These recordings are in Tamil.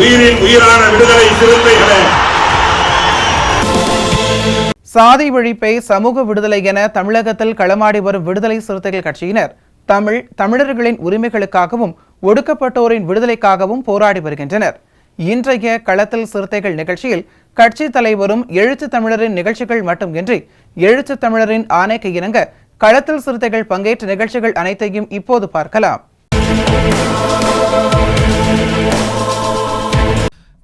உயிரின் உயிரான விடுதலை சிறுத்தைகளே, சாதி ஒழிப்பை சமூக விடுதலை என தமிழகத்தில் களமாடி வரும் விடுதலை சிறுத்தைகள் கட்சியினர் தமிழர்களின் உரிமைகளுக்காகவும் ஒடுக்கப்பட்டோரின் விடுதலைக்காகவும் போராடி வருகின்றனர். இன்றைய களத்தில் சிறுத்தைகள் நிகழ்ச்சியில் கட்சி தலைவரும் எழுத்து தமிழரின் நிகழ்ச்சிகள் மட்டுமின்றி எழுத்து தமிழரின் ஆணைக்கு இணங்க களத்தில் சிறுத்தைகள் பங்கேற்ற நிகழ்ச்சிகள் அனைத்தையும் இப்போது பார்க்கலாம்.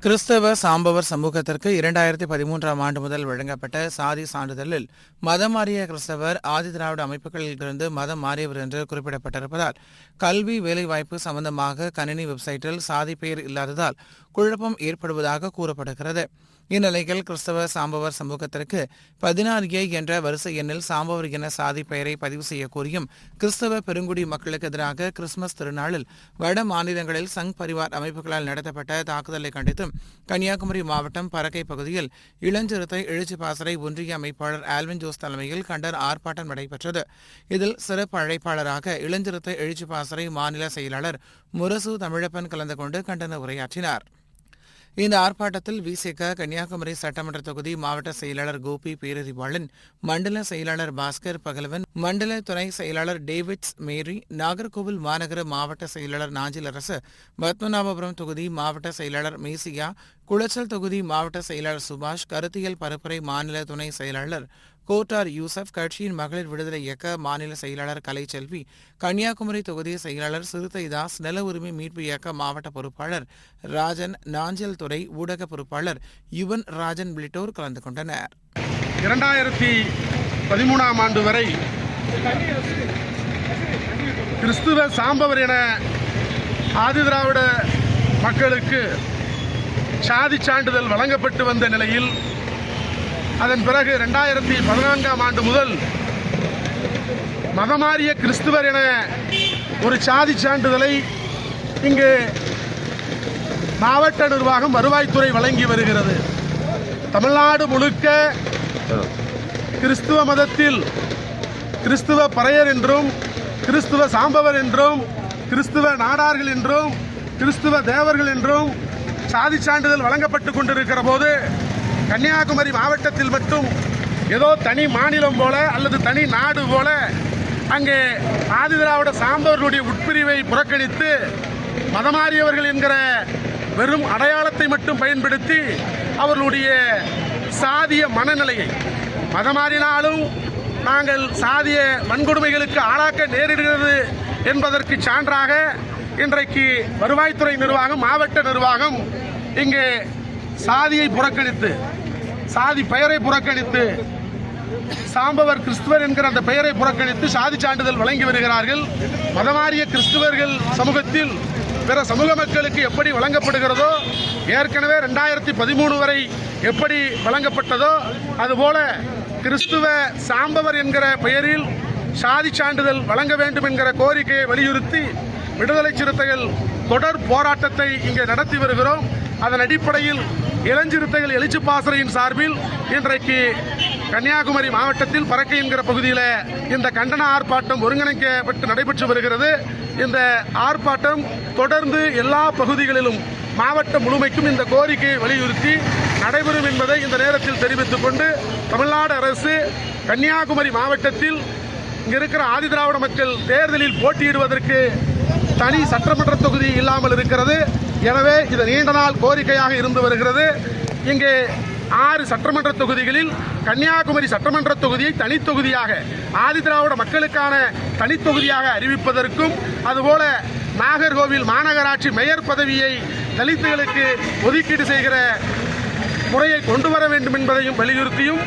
கிறிஸ்தவ சாம்பவர் சமூகத்திற்கு 2013ஆம் ஆண்டு முதல் வழங்கப்பட்ட சாதி சான்றிதழில் மதம் மாறிய கிறிஸ்தவர் ஆதி திராவிட அமைப்புகளிலிருந்து மதம் மாறியவர் என்று குறிப்பிடப்பட்டிருப்பதால் கல்வி வேலைவாய்ப்பு சம்பந்தமாக கணினி வெப்சைட்டில் சாதி பெயர் இல்லாததால் குழப்பம் ஏற்படுவதாக கூறப்படுகிறது. இந்நிலையில் கிறிஸ்தவ சாம்பவர் சமூகத்திற்கு 16A என்ற வரிசை எண்ணில் சாம்பவர் என சாதி பெயரை பதிவு செய்ய கோரியும் கிறிஸ்தவ பெருங்குடி மக்களுக்கு எதிராக கிறிஸ்துமஸ் திருநாளில் வட மாநிலங்களில் சங் பரிவார் அமைப்புகளால் நடத்தப்பட்ட தாக்குதலை கண்டித்தும் கன்னியாகுமரி மாவட்டம் பறக்கை பகுதியில் இளஞ்சிறுத்தை எழுச்சி பாசறை ஒன்றிய அமைப்பாளர் ஆல்வின் ஜோஸ் தலைமையில் கண்டன ஆர்ப்பாட்டம் நடைபெற்றது. இதில் சிறப்பு அழைப்பாளராக இளஞ்சிறுத்தை எழுச்சி பாசறை மாநில செயலாளர் முரசு தமிழப்பன் கலந்து கொண்டு கண்டன உரையாற்றினார். இந்த ஆர்ப்பாட்டத்தில் விசிக கன்னியாகுமரி சட்டமன்ற தொகுதி மாவட்ட செயலாளர் கோபி பேரறிவாளன், மண்டல செயலாளர் பாஸ்கர் பகலவன், மண்டல துணை செயலாளர் டேவிட்ஸ் மேரி, நாகர்கோவில் மாநகர மாவட்ட செயலாளர் நாஞ்சில் அரசு, பத்மநாபபுரம் தொகுதி மாவட்ட செயலாளர் மேசியா, குளச்சல் தொகுதி மாவட்ட செயலாளர் சுபாஷ், கருத்தியல் பரப்புரை மாநில துணை செயலாளர் கோட்டார் யூசப், கட்சியின் மகளிர் விடுதலை இயக்க மாநில செயலாளர் கலைச்செல்வி, கன்னியாகுமரி தொகுதி செயலாளர் சிறுத்தைதாஸ், நில உரிமை மீட்பு இயக்க மாவட்ட பொறுப்பாளர் ராஜன், நாஞ்சல் துறை ஊடக பொறுப்பாளர் யுவன் ராஜன் உள்ளிட்டோர் கலந்து கொண்டனர். 2013ஆம் ஆண்டு வரை கிறிஸ்துவ சாம்பவர் என ஆதி திராவிட மக்களுக்கு சாதி சான்றிதழ் வழங்கப்பட்டு வந்த நிலையில் அதன் பிறகு 2014ஆம் ஆண்டு முதல் மதமாறிய கிறிஸ்துவர் என ஒரு சாதி சான்றிதழை இங்கு மாவட்ட நிர்வாகம் வருவாய்த்துறை வழங்கி வருகிறது. தமிழ்நாடு முழுக்க கிறிஸ்துவ மதத்தில் கிறிஸ்துவ பறையர் என்றும் கிறிஸ்துவ சாம்பவர் என்றும் கிறிஸ்துவ நாடார்கள் என்றும் கிறிஸ்துவ தேவர்கள் என்றும் சாதி சான்றிதழ் வழங்கப்பட்டு கொண்டிருக்கிற போது கன்னியாகுமரி மாவட்டத்தில் மட்டும் ஏதோ தனி மாநிலம் போல அல்லது தனி நாடு போல அங்கே ஆதி திராவிட சாம்பவர்களுடைய உட்பிரிவை புறக்கணித்து மதமாறியவர்கள் என்கிற வெறும் அடையாளத்தை மட்டும் பயன்படுத்தி அவர்களுடைய சாதிய மனநிலையை மதமாறினாலும் நாங்கள் சாதிய வன்கொடுமைகளுக்கு ஆளாக்க நேரிடுகிறது என்பதற்கு சான்றாக இன்றைக்கு வருவாய்த்துறை நிர்வாகம் மாவட்ட நிர்வாகம் இங்கே சாதியை புறக்கணித்து சாதி பெயரை புறக்கணித்து சாம்பவர் கிறிஸ்துவர் என்கிற அந்த பெயரை புறக்கணித்து சாதி சான்றிதழ் வழங்கி வருகிறார்கள். மதமாறிய கிறிஸ்துவர்கள் சமூகத்தில் பிற சமூக மக்களுக்கு எப்படி வழங்கப்படுகிறதோ ஏற்கனவே 2013 வரை எப்படி வழங்கப்பட்டதோ அதுபோல கிறிஸ்துவ சாம்பவர் என்கிற பெயரில் சாதி சான்றிதழ் வழங்க வேண்டும் என்கிற கோரிக்கையை வலியுறுத்தி விடுதலை சிறுத்தைகள் தொடர் போராட்டத்தை இங்கே நடத்தி வருகிறோம். அதன் அடிப்படையில் இளஞ்சிறுத்தைகள் எழுச்சி பாசறையின் சார்பில் இன்றைக்கு கன்னியாகுமரி மாவட்டத்தில் பறக்கை என்கிற பகுதியில் இந்த கண்டன ஆர்ப்பாட்டம் ஒருங்கிணைக்கப்பட்டு நடைபெற்று வருகிறது. இந்த ஆர்ப்பாட்டம் தொடர்ந்து எல்லா பகுதிகளிலும் மாவட்டம் முழுமைக்கும் இந்த கோரிக்கையை வலியுறுத்தி நடைபெறும் என்பதை இந்த நேரத்தில் தெரிவித்துக் கொண்டு தமிழ்நாடு அரசு கன்னியாகுமரி மாவட்டத்தில் இங்க இருக்கிற ஆதி திராவிட மக்கள் தேர்தலில் போட்டியிடுவதற்கு தனி சட்டமன்ற தொகுதி இல்லாமல் இருக்கிறது. எனவே இது நீண்ட நாள் கோரிக்கையாக இருந்து வருகிறது. இங்கே 6 சட்டமன்ற தொகுதிகளில் கன்னியாகுமரி சட்டமன்ற தொகுதியை தனித்தொகுதியாக ஆதி திராவிட மக்களுக்கான தனித்தொகுதியாக அறிவிப்பதற்கும் அதுபோல நாகர்கோவில் மாநகராட்சி மேயர் பதவியை தலித்துகளுக்கு ஒதுக்கீடு செய்கிற முறையை கொண்டு வர வேண்டும் என்பதையும் வலியுறுத்தியும்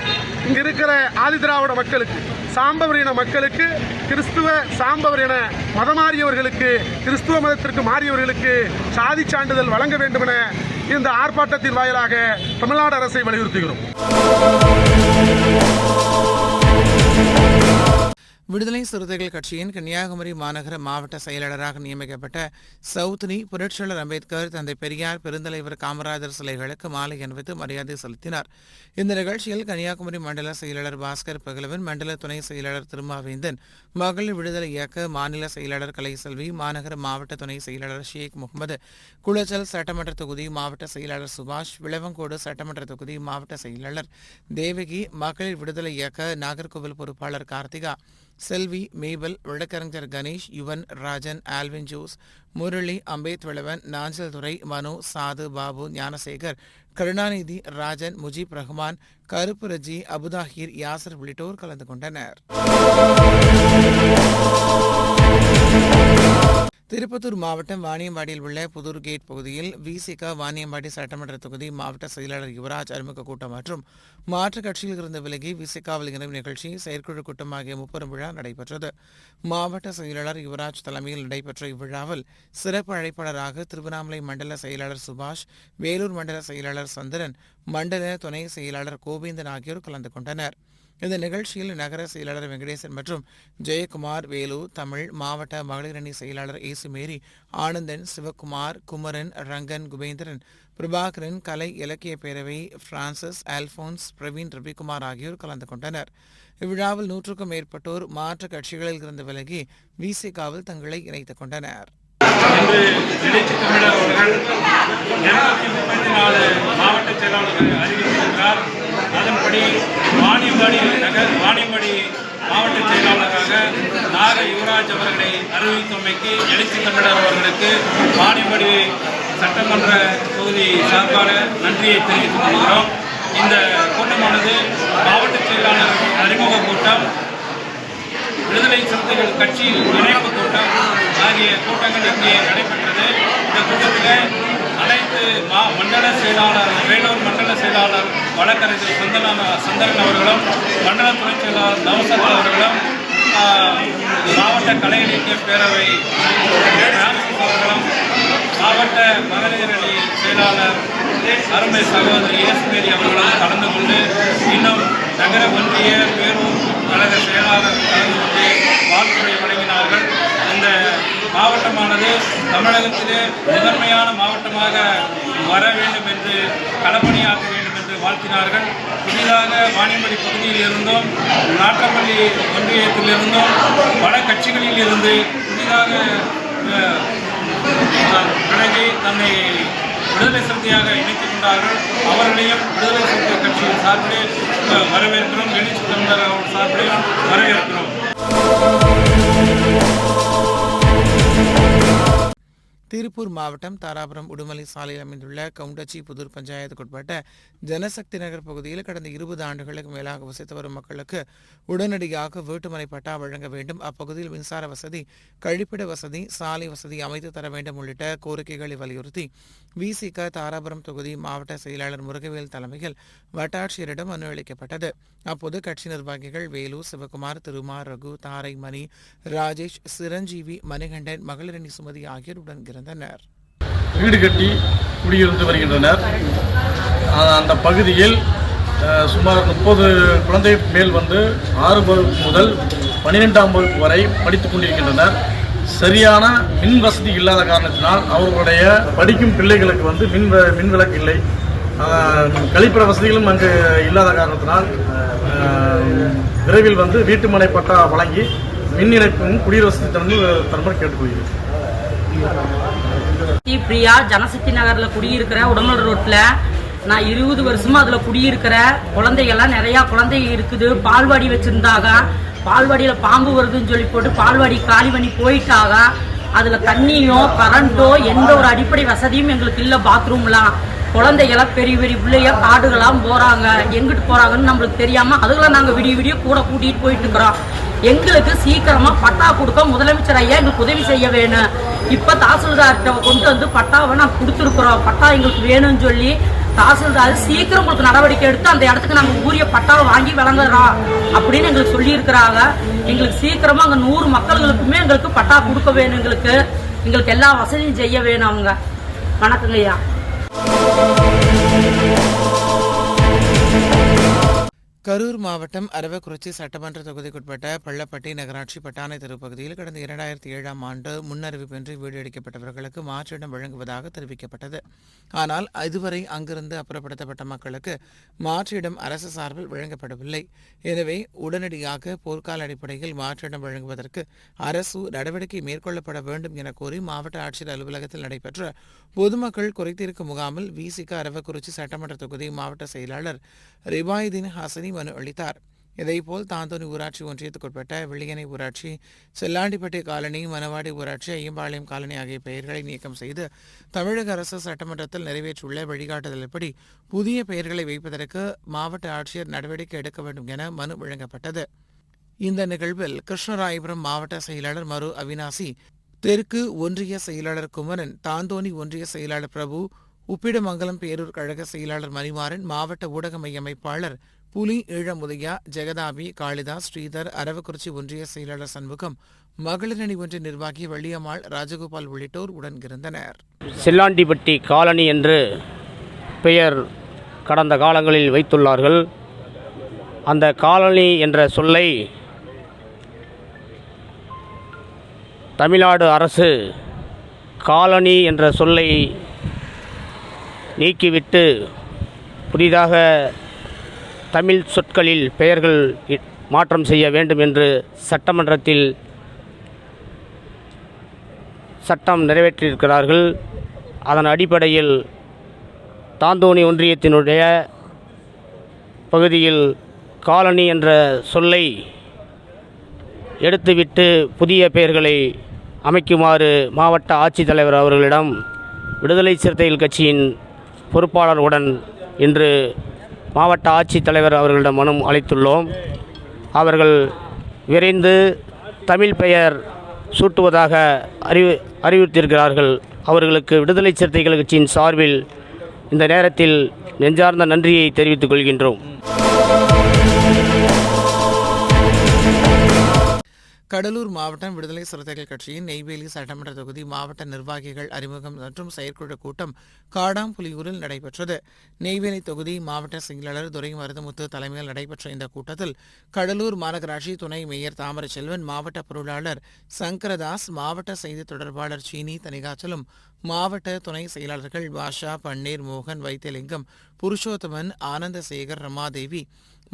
இங்கு இருக்கிற ஆதி திராவிட மக்களுக்கு சாம்பவர் இன மக்களுக்கு, கிறிஸ்துவ சாம்பவர் என மதமாறியவர்களுக்கு, கிறிஸ்துவ மதத்திற்கு மாறியவர்களுக்கு சாதி சான்றிதழ் வழங்க வேண்டும் என இந்த ஆர்ப்பாட்டத்தின் வாயிலாக தமிழ்நாடு அரசை வலியுறுத்துகிறோம். விடுதலை சிறுத்தைகள் கட்சியின் கன்னியாகுமரி மாநகர மாவட்ட செயலாளராக நியமிக்கப்பட்ட சவுத்னி புரட்சியாளர் அம்பேத்கர், தந்தை பெரியார், பெருந்தலைவர் காமராஜர் சிலைகளுக்கு மாலை அணிவித்து மரியாதை செலுத்தினார். இந்த நிகழ்ச்சியில் கன்னியாகுமரி மண்டல செயலாளர் பாஸ்கர் பகலவன், மண்டல துணை செயலாளர் திருமாவேந்தன், மகளிர் விடுதலை இயக்க மாநில செயலாளர் கலைசெல்வி, மாநகர மாவட்ட துணை செயலாளர் ஷேக் முகமது, குளச்சல் சட்டமன்ற தொகுதி மாவட்ட செயலாளர் சுபாஷ், விளவங்கோடு சட்டமன்ற தொகுதி மாவட்ட செயலாளர் தேவகி, மகளிர் விடுதலை இயக்க நாகர்கோவில் பொறுப்பாளர் கார்த்திகா, செல்வி, மேபல், வழக்கறிஞர் கணேஷ், யுவன், ராஜன், ஆல்வின் ஜோஸ், முரளி, அம்பேத் விளவன், நாஞ்சல் துரை, மனு, சாது, பாபு, ஞானசேகர், கருணாநிதி, ராஜன், முஜீப் ரஹ்மான், கருப்பு ரஜி, அபுதாஹீர், யாசர் உள்ளிட்டோர் கலந்து கொண்டனர். திருப்பத்தூர் மாவட்டம் வாணியம்பாடியில் உள்ள புதூர் கேட் பகுதியில் விசிக வாணியம்பாடி சட்டமன்ற தொகுதி மாவட்ட செயலாளர் யுவராஜ் அறிமுக கூட்டம் மற்றும் மாற்றுக் கட்சியில் இருந்து விலகி விசிகாவில் இணைவு நிகழ்ச்சி, செயற்குழு கூட்டம் ஆகிய முப்பெரும் விழா நடைபெற்றது. மாவட்ட செயலாளர் யுவராஜ் தலைமையில் நடைபெற்ற இவ்விழாவில் சிறப்பு அழைப்பாளராக திருவண்ணாமலை மண்டல செயலாளர் சுபாஷ், வேலூர் மண்டல செயலாளர் சந்திரன், மண்டல துணை செயலாளர் கோவிந்தன் ஆகியோர் கலந்து கொண்டனர். இந்த நிகழ்ச்சியில் நகர செயலாளர் வெங்கடேசன் மற்றும் ஜெயக்குமார், வேலூர் தமிழ் மாவட்ட மகளிரணி செயலாளர் ஏசுமேரி, ஆனந்தன், சிவக்குமார், குமரன், ரங்கன், குபேந்திரன், பிரபாகரன், கலை இலக்கிய பேரவை பிரான்சிஸ், அல்போன்ஸ், பிரவீன், ரவிக்குமார் ஆகியோர் கலந்து கொண்டனர். இவ்விழாவில் 100க்கும் மேற்பட்டோர் மாற்றுக் கட்சிகளில் இருந்து விலகி விசிகாவில் தங்களை இணைத்துக் கொண்டனர். இன்று எழுச்சி தமிழர் அவர்கள் 234 மாவட்ட செயலாளர்கள் அறிவித்திருக்கிறார். அதன்படி வாணியம்பாடி மாவட்ட செயலாளராக நாக யுவராஜ் அவர்களை அறிவித்தமைக்கு எழுச்சி தமிழர் அவர்களுக்கு வாணியம்பாடி சட்டமன்ற தொகுதி சார்பாக நன்றியை தெரிவித்துக் கொள்கிறோம். இந்த கூட்டமானது மாவட்ட செயலாளர் அறிமுக கூட்டம், விடுதலை சிறுத்தைகள் கட்சியில் இணைப்பு கூட்டம் ஆகிய கூட்டங்கள் இங்கே நடைபெற்றது. இந்த கூட்டத்தில் அனைத்து மண்டல செயலாளர், வேலூர் மண்டல செயலாளர் வழக்கறிஞர் சந்திரன் அவர்களும், மண்டல துணை செயலாளர் நவசத் அவர்களும், மாவட்ட கலை இலக்கிய பேரவை அவர்களும், மாவட்ட மகளிர் அணி செயலாளர் அருமை சகோதரி ஏசுமேரி அவர்களும் கலந்து கொண்டு, இன்னும் நகர ஒன்றிய பேரூர் கழக செயலாளர் கலந்து கொண்டு வாழ்த்துறை வழங்கினார்கள். இந்த மாவட்டமானது தமிழகத்திலே முதன்மையான மாவட்டமாக வர வேண்டும் என்று, களப்பணியாற்ற வேண்டும் என்று வாழ்த்தினார்கள். புதிதாக வாணியம்பாடி பகுதியில் இருந்தும், நாட்டப்பள்ளி ஒன்றியத்திலிருந்தும், பல கட்சிகளில் இருந்து புதிதாக விலகி தன்னை விடுதலை சிறுத்தையாக இணைத்துக் கொண்டார்கள். அவர்களையும் விடுதலை சிறுத்தை கட்சியின் சார்பில் வரவேற்கிறோம். எழுச்சி தமிழர் சார்பில் வரவேற்கிறோம். திருப்பூர் மாவட்டம் தாராபுரம் உடுமலை சாலையில் அமைந்துள்ள கவுண்டச்சி புதூர் பஞ்சாயத்துக்குட்பட்ட ஜனசக்தி நகர் பகுதியில் கடந்த 20 ஆண்டுகளுக்கு மேலாக வசித்து வரும் மக்களுக்கு உடனடியாக வீட்டுமனை பட்டா வழங்க வேண்டும், அப்பகுதியில் மின்சார வசதி, கழிப்பிட வசதி, சாலை வசதி அமைத்து தர வேண்டும் உள்ளிட்ட கோரிக்கைகளை வலியுறுத்தி விசிக தாராபுரம் தொகுதி மாவட்ட செயலாளர் முருகவேல் தலைமையில் வட்டாட்சியரிடம் மனு அளிக்கப்பட்டது. அப்போது கட்சி நிர்வாகிகள் வேலு, சிவகுமார், திருமார், ரகு, தாரை, மணி, ராஜேஷ், சிரஞ்சீவி, மணிகண்டன், மகளிரணி சுமதி ஆகியோர் உடன் இருந்தனர். வீடு கட்டி குடியிருந்து வருகின்றனர். அந்த பகுதியில் சுமார் 30 குழந்தைகள் மேல் வந்து 6 வகுப்பு முதல் 12ஆம் வகுப்பு வரை படித்துக் கொண்டிருக்கின்றனர். சரியான மின் வசதி இல்லாத காரணத்தினால் அவர்களுடைய படிக்கும் பிள்ளைகளுக்கு வந்து மின் விளக்கு இல்லை, கழிப்பிட வசதிகளும் அங்கு இல்லாத காரணத்தினால் விரைவில் வந்து வீட்டுமனை பட்டா வழங்கி மின் இணைப்பும் குடிநீர் வசதி தருமாறு கேட்டுக்கொள்கிறேன். பிரியா, ஜனசக்தி நகர்ல குடியிருக்கிற உடமல் ரோட்ல நான் 20 வருஷமா அதுல குடியிருக்கிற குழந்தைகள்லாம் நிறைய குழந்தைங்க இருக்குது. பால்வாடி வச்சிருந்தாங்க, பால்வாடியில பாம்பு வருதுன்னு சொல்லி போட்டு பால்வாடி காலி பண்ணி போயிட்டாங்க. அதுல தண்ணியோ கரண்டோ எந்த ஒரு அடிப்படை வசதியும் எங்களுக்கு இல்ல. பாத்ரூம்லாம் குழந்தைகளாம் பெரிய பெரிய பிள்ளைய காடுகளாம் போறாங்க, எங்கிட்டு போறாங்கன்னு நம்மளுக்கு தெரியாம அதுக்கெல்லாம் நாங்க விடிய கூட கூட்டிட்டு போயிட்டு இருக்கிறோம். எங்களுக்கு சீக்கிரமா பட்டா கொடுக்க முதலமைச்சர் ஐயா எங்களுக்கு உதவி செய்ய வேணும். இப்ப தாசில்தார்கிட்ட கொண்டு வந்து பட்டாவை நான் கொடுத்துருக்குறோம். பட்டா எங்களுக்கு வேணும்னு சொல்லி தாசில்தார் சீக்கிரம் உங்களுக்கு நடவடிக்கை எடுத்து அந்த இடத்துக்கு நாங்கள் உரிய பட்டாவை வாங்கி வழங்குறோம் அப்படின்னு எங்களுக்கு சொல்லியிருக்கிறாங்க. எங்களுக்கு சீக்கிரமாக அங்கே 100 மக்களுக்குமே எங்களுக்கு பட்டா கொடுக்க வேணும். எங்களுக்கு எல்லா வசதியும் செய்ய வேணும் அவங்க. வணக்கங்க ஐயா. கரூர் மாவட்டம் அரவக்குறிச்சி சட்டமன்ற தொகுதிக்குட்பட்ட பள்ளப்பட்டி நகராட்சி பட்டானை தெரு பகுதியில் கடந்த 2007ஆம் ஆண்டு முன்னறிவிப்பின்றி வீடு அடிக்கப்பட்டவர்களுக்கு மாற்றிடம் வழங்குவதாக தெரிவிக்கப்பட்டது. ஆனால் இதுவரை அங்கிருந்து அப்புறப்படுத்தப்பட்ட மக்களுக்கு மாற்றிடம் அரசு சார்பில் வழங்கப்படவில்லை. எனவே உடனடியாக போர்க்கால அடிப்படையில் மாற்றிடம் வழங்குவதற்கு அரசு நடவடிக்கை மேற்கொள்ளப்பட வேண்டும் என கோரி மாவட்ட ஆட்சியர் அலுவலகத்தில் நடைபெற்ற பொதுமக்கள் குறைதீர்க்கும் முகாமில் விசிக அரவக்குறிச்சி சட்டமன்ற தொகுதி மாவட்ட செயலாளர் ரிபாயுதீன் ஹாசனி மனு அளித்தார். இதேபோல் தாந்தோணி ஊராட்சி ஒன்றியத்துக்குட்பட்ட வெள்ளியணை ஊராட்சி, செல்லாண்டிப்பட்டி காலனி, மணவாடி ஊராட்சி, ஐயம்பாளையம் காலனி ஆகிய பெயர்களை நீக்கம் செய்து தமிழக அரசு சட்டமன்றத்தில் நிறைவேற்றியுள்ள வழிகாட்டுதல்படி புதிய பெயர்களை வைப்பதற்கு மாவட்ட ஆட்சியர் நடவடிக்கை எடுக்க வேண்டும் என மனு வழங்கப்பட்டது. இந்த நிகழ்வில் கிருஷ்ணராயபுரம் மாவட்ட செயலாளர் மரு அவினாசி, தெற்கு ஒன்றிய செயலாளர் குமரன், தாந்தோணி ஒன்றிய செயலாளர் பிரபு, உப்பிடமங்கலம் பேரூர் கழக செயலாளர் மணிமாறன், மாவட்ட ஊடக மைய அமைப்பாளர் புலி ஈழமுதையா, ஜெகதாபி, காளிதாஸ், ஸ்ரீதர், அரவக்குறிச்சி ஒன்றிய செயலாளர் சண்முகம், மகளிரணி ஒன்றிய நிர்வாகி வள்ளியம்மாள், ராஜகோபால் உள்ளிட்டோர் உடன் இருந்தனர். செல்லாண்டிப்பட்டி காலனி என்று பெயர் கடந்த காலங்களில் வைத்துள்ளார்கள். அந்த காலனி என்ற சொல்லை தமிழ்நாடு அரசு காலனி என்ற சொல்லை நீக்கிவிட்டு புதிதாக தமிழ் சொற்களில் பெயர்கள் மாற்றம் செய்ய வேண்டும் என்று சட்டமன்றத்தில் சட்டம் நிறைவேற்றியிருக்கிறார்கள். அதன் அடிப்படையில் தாந்தோணி ஒன்றியத்தினுடைய பகுதியில் காலனி என்ற சொல்லை எடுத்துவிட்டு புதிய பெயர்களை அமைக்குமாறு மாவட்ட ஆட்சித்தலைவர் அவர்களிடம் விடுதலை சிறுத்தைகள் கட்சியின் பொறுப்பாளருடன் இன்று மாவட்ட ஆட்சித்தலைவர் அவர்களிடம் மனு அளித்துள்ளோம். அவர்கள் விரைந்து தமிழ் பெயர் சூட்டுவதாக அறிவித்திருக்கிறார்கள். அவர்களுக்கு விடுதலை சிறுத்தைகள் கட்சியின் சார்பில் இந்த நேரத்தில் நெஞ்சார்ந்த நன்றியை தெரிவித்துக் கொள்கின்றோம். கடலூர் மாவட்டம் விடுதலை சிறுத்தைகள் கட்சியின் நெய்வேலி சட்டமன்ற தொகுதி மாவட்ட நிர்வாகிகள் அறிமுகம் மற்றும் செயற்குழு கூட்டம் காடாம்புலியூரில் நடைபெற்றது. நெய்வேலி தொகுதி மாவட்ட செயலாளர் துரை மருதமுத்து தலைமையில் நடைபெற்ற இந்த கூட்டத்தில் கடலூர் மாநகராட்சி துணை மேயர் தாமரை செல்வன், மாவட்ட பொருளாளர் சங்கரதாஸ், மாவட்ட செய்தி தொடர்பாளர் சீனி தனிகாச்சலம், மாவட்ட துணை செயலாளர்கள் பாஷா, பன்னீர், மோகன், வைத்தியலிங்கம், புருஷோத்தமன், ஆனந்தசேகர், ரமாதேவி,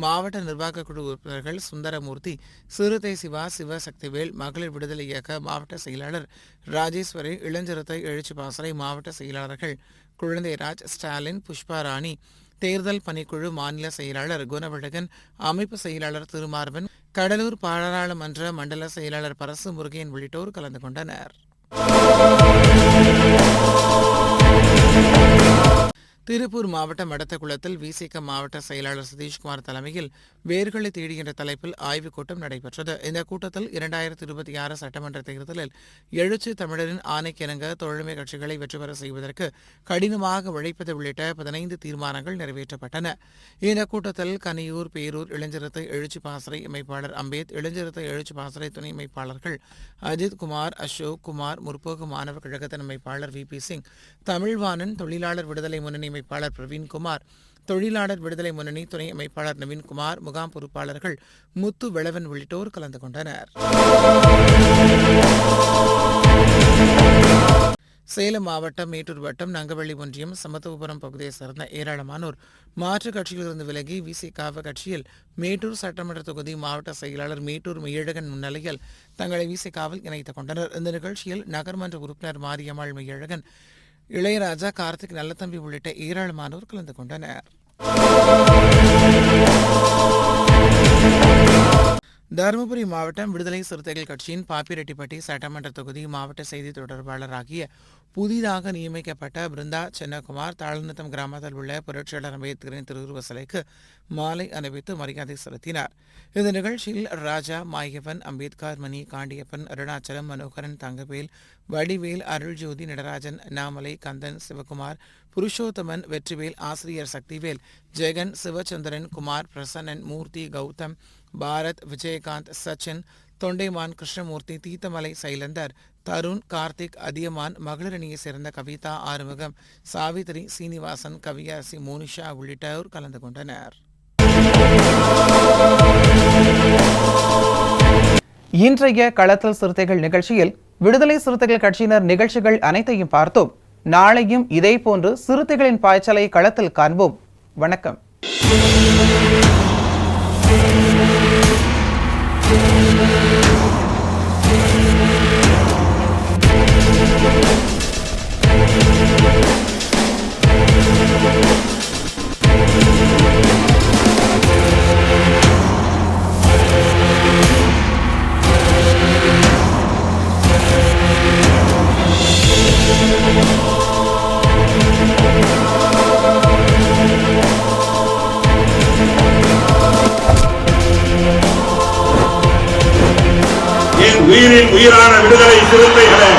மாவட்ட நிர்வாக குழு உறுப்பினர்கள் சுந்தரமூர்த்தி, சிறுத்தை சிவா, சிவசக்திவேல், மகளிர் விடுதலை இயக்க மாவட்ட செயலாளர் ராஜேஸ்வரி, இளஞ்சிறுத்தை எழுச்சி பாசறை மாவட்ட செயலாளர்கள் குழந்தைராஜ், ஸ்டாலின், புஷ்பாராணி, தேர்தல் பணிக்குழு மாநில செயலாளர் குணவழகன், அமைப்பு செயலாளர் திருமார்பன், கடலூர் பாராளுமன்ற மண்டல செயலாளர் பரசு முருகேன் உள்ளிட்டோர் கலந்து கொண்டனர். திருப்பூர் மாவட்டம் மடத்தக்குளத்தில் விசிக மாவட்ட செயலாளர் சதீஷ்குமார் தலைமையில் வேர்களை தேடி என்ற தலைப்பில் ஆய்வுக் கூட்டம் நடைபெற்றது. இந்த கூட்டத்தில் 2026 சட்டமன்ற தேர்தலில் எழுச்சி தமிழரின் ஆணைக்கிணங்க தோழமை கட்சிகளை வெற்றி பெற செய்வதற்கு கடினமாக உழைப்பது உள்ளிட்ட 15 தீர்மானங்கள் நிறைவேற்றப்பட்டன. இந்த கூட்டத்தில் கனியூர், பேரூர் இளஞ்சிறுத்தை எழுச்சி பாசறை அமைப்பாளர் அம்பேத், இளஞ்சிறுத்தை எழுச்சி பாசறை துணை அமைப்பாளர்கள் அஜித் குமார், அசோக் குமார், முற்போக்கு மாணவர் கழகத்தின் அமைப்பாளர் VP சிங், தமிழ்வாணன், தொழிலாளர் விடுதலை முன்னணி அமைப்பாளர் பிரவீன்குமார், தொழிலாளர் விடுதலை முன்னணி துணை அமைப்பாளர் நவீன்குமார், முகாம் பொறுப்பாளர்கள் முத்து வெளவன் உள்ளிட்டோர் கலந்து கொண்டனர். சேலம் மாவட்டம் மேட்டூர் வட்டம் நங்கவள்ளி ஒன்றியம் சமத்துவபுரம் பகுதியை சேர்ந்த ஏராளமானோர் மாற்றுக் கட்சியிலிருந்து விலகி விசிகாவ கட்சியில் மேட்டூர் சட்டமன்ற தொகுதி மாவட்ட செயலாளர் மேட்டூர் மெய்யழகன் முன்னிலையில் தங்களை விசிகாவில் இணைத்துக் கொண்டனர். இந்த நிகழ்ச்சியில் நகர்மன்ற உறுப்பினர் மாரியம்மாள் மெய்யழகன், இளையராஜா, கார்த்திக் நல்லதம்பி உள்ளிட்ட ஏராளமானோர் கலந்து கொண்டனர். தருமபுரி மாவட்டம் விடுதலை சிறுத்தைகள் கட்சியின் பாப்பிரெட்டிப்பட்டி சட்டமன்ற தொகுதி மாவட்ட செய்தி தொடர்பாளராகிய புதிதாக நியமிக்கப்பட்ட பிருந்தா சென்னகுமார் தாழ்நத்தம் கிராமத்தில் உள்ள புரட்சியாளர் அம்பேத்கரின் திருவுருவ சிலைக்கு மாலை அணிவித்து மரியாதை செலுத்தினார். இந்த நிகழ்ச்சியில் ராஜா, மாயவன், அம்பேத்கர், மணி, காண்டியப்பன், அருணாச்சலம், மனோகரன், தங்கவேல், வடிவேல், அருள்ஜோதி, நடராஜன், அண்ணாமலை, கந்தன், சிவகுமார், புருஷோத்தமன், வெற்றிவேல், ஆசிரியர் சக்திவேல், ஜெகன், சிவச்சந்திரன், குமார், பிரசன்னன், மூர்த்தி, கௌதம், பாரத், விஜயகாந்த், சச்சின், தொண்டைமான், கிருஷ்ணமூர்த்தி, தீத்தமலை, சைலந்தர், தருண், கார்த்திக், அதியமான், மகளிரணியை சேர்ந்த கவிதா, ஆறுமுகம், சாவித்ரி, சீனிவாசன், கவியாசி, மோனிஷா உள்ளிட்டோர் கலந்து கொண்டனர். இன்றைய களத்தல் சிறுத்தைகள் நிகழ்ச்சியில் விடுதலை சிறுத்தைகள் கட்சியினர் நிகழ்ச்சிகள் அனைத்தையும் பார்த்தோம். நாளையும் இதேபோன்று சிறுத்தைகளின் பாய்ச்சலை களத்தில் காண்போம். வணக்கம். உயிரின் உயிரான விடுதலை சிறுத்தைகளே,